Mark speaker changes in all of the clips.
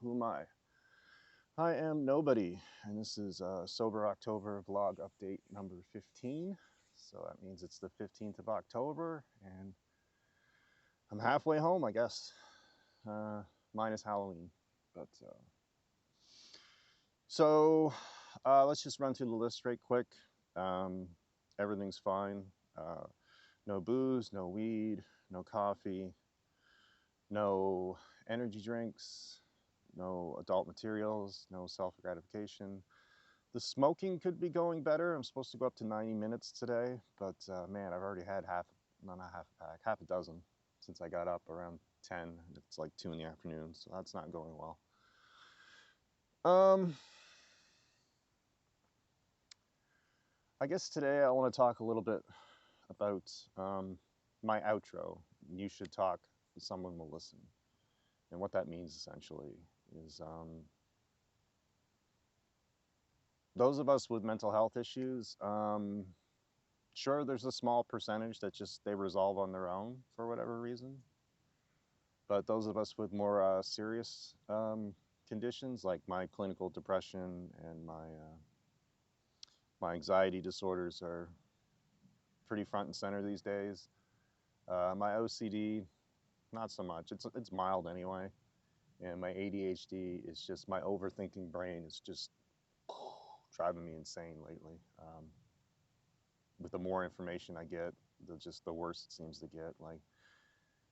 Speaker 1: Who am I? I am nobody, and this is Sober October vlog update number 15. So that means it's the 15th of October, and I'm halfway home, I guess, minus Halloween. But let's just run through the list right quick. Um, Everything's fine. No booze, no weed, no coffee, no energy drinks, no adult materials, no self-gratification. The smoking could be going better. I'm supposed to go up to 90 minutes today, but man, I've already had not half a pack, half a dozen since I got up around 10. It's like 2 in the afternoon, so that's not going well. I guess today I want to talk a little bit about my outro. You should talk, someone will listen. And what that means essentially is those of us with mental health issues, sure, there's a small percentage that just they resolve on their own for whatever reason. But those of us with more serious conditions, like my clinical depression and my anxiety disorders, are pretty front and center these days. My OCD, not so much. It's mild anyway. And my ADHD is just, my overthinking brain is just driving me insane lately. With the more information I get, the worse it seems to get. Like,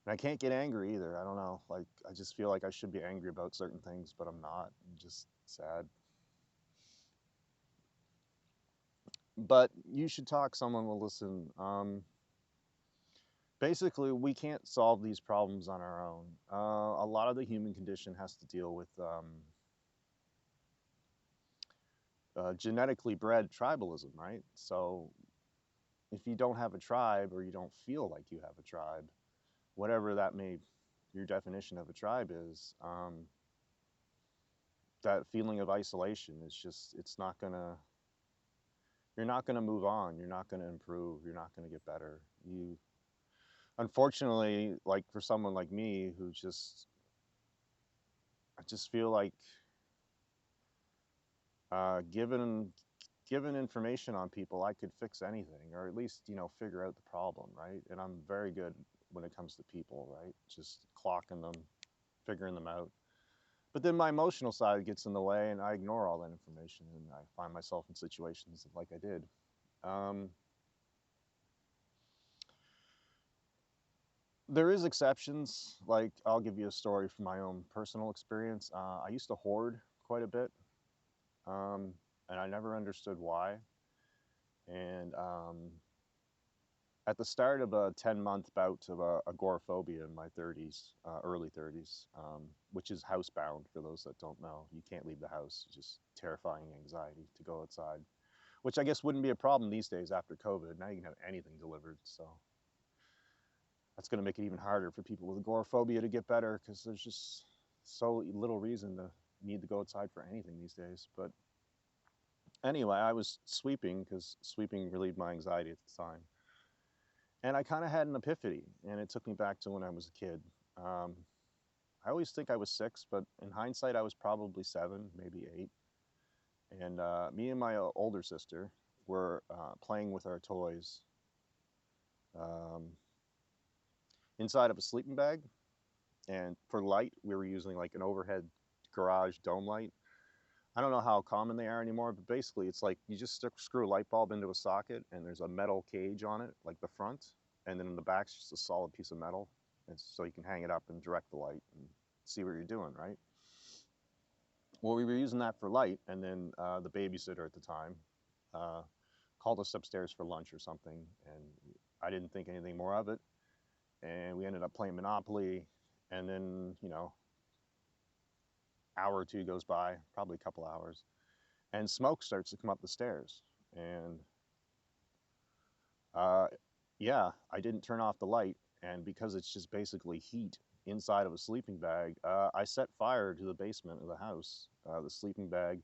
Speaker 1: and I can't get angry either. I don't know. Like, I just feel like I should be angry about certain things, but I'm not. I'm just sad. But you should talk. Someone will listen. Basically, we can't solve these problems on our own. A lot of the human condition has to deal with genetically bred tribalism, right? So if you don't have a tribe, or you don't feel like you have a tribe, whatever that may, your definition of a tribe is, that feeling of isolation is just, you're not gonna move on, you're not gonna improve, you're not gonna get better. Unfortunately, like for someone like me who I just feel like given information on people, I could fix anything, or at least, figure out the problem, right? And I'm very good when it comes to people, right? Just clocking them, figuring them out. But then my emotional side gets in the way, and I ignore all that information, and I find myself in situations like I did. There is exceptions. Like, I'll give you a story from my own personal experience. I used to hoard quite a bit, and I never understood why. And at the start of a 10-month bout of agoraphobia in my 30s, early 30s, which is housebound for those that don't know. You can't leave the house, just terrifying anxiety to go outside, which I guess wouldn't be a problem these days after COVID. Now you can have anything delivered, so that's going to make it even harder for people with agoraphobia to get better, because there's just so little reason to need to go outside for anything these days. But anyway, I was sweeping because sweeping relieved my anxiety at the time. And I kind of had an epiphany, and it took me back to when I was a kid. Um, I always think I was 6, but in hindsight, I was probably 7, maybe 8. And me and my older sister were playing with our toys um, inside of a sleeping bag. And for light, we were using like an overhead garage dome light. I don't know how common they are anymore, but basically it's like you just screw a light bulb into a socket, and there's a metal cage on it, like the front, and then in the back's just a solid piece of metal. And so you can hang it up and direct the light and see what you're doing, right? Well, we were using that for light, and then the babysitter at the time uh, called us upstairs for lunch or something, and I didn't think anything more of it. And we ended up playing Monopoly, and then, hour or two goes by, probably a couple hours, and smoke starts to come up the stairs. And uh, yeah, I didn't turn off the light, and because it's just basically heat inside of a sleeping bag, I set fire to the basement of the house, the sleeping bag,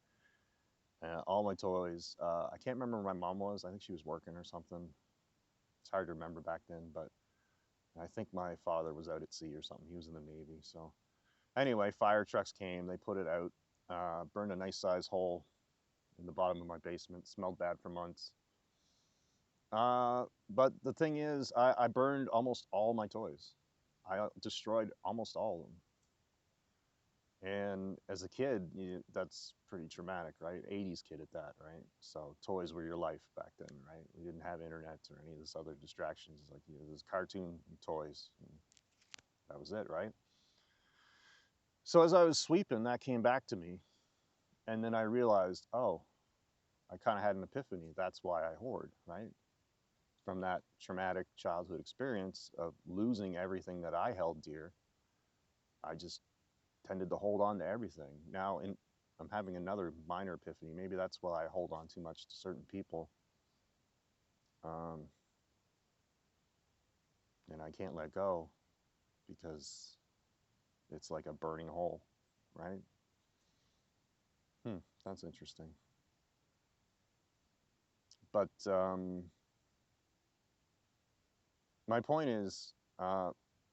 Speaker 1: all my toys. I can't remember where my mom was. I think she was working or something. It's hard to remember back then, but I think my father was out at sea or something. He was in the Navy, so Anyway, fire trucks came, they put it out, burned a nice size hole in the bottom of my basement, smelled bad for months. But the thing is, I burned almost all my toys. I destroyed almost all of them. And as a kid, that's pretty traumatic, right? 80s kid at that, right? So toys were your life back then, right? We didn't have internet or any of this other distractions. Like, it was cartoon and toys. And that was it, right? So as I was sweeping, that came back to me. And then I realized, oh, I kind of had an epiphany. That's why I hoard, right? From that traumatic childhood experience of losing everything that I held dear, I just tended to hold on to everything. Now, I'm having another minor epiphany. Maybe that's why I hold on too much to certain people, um, and I can't let go because it's like a burning hole, right? That's interesting. But my point is,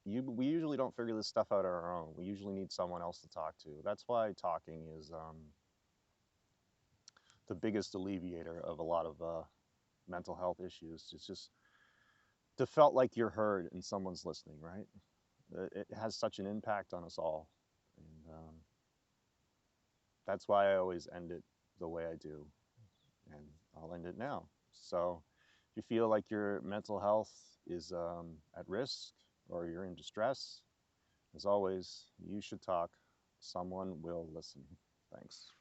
Speaker 1: we usually don't figure this stuff out on our own. We usually need someone else to talk to. That's why talking is the biggest alleviator of a lot of mental health issues. It's just to felt like you're heard and someone's listening, right? It has such an impact on us all, and that's why I always end it the way I do, and I'll end it now. So, if you feel like your mental health is at risk or you're in distress, as always, you should talk. Someone will listen. Thanks.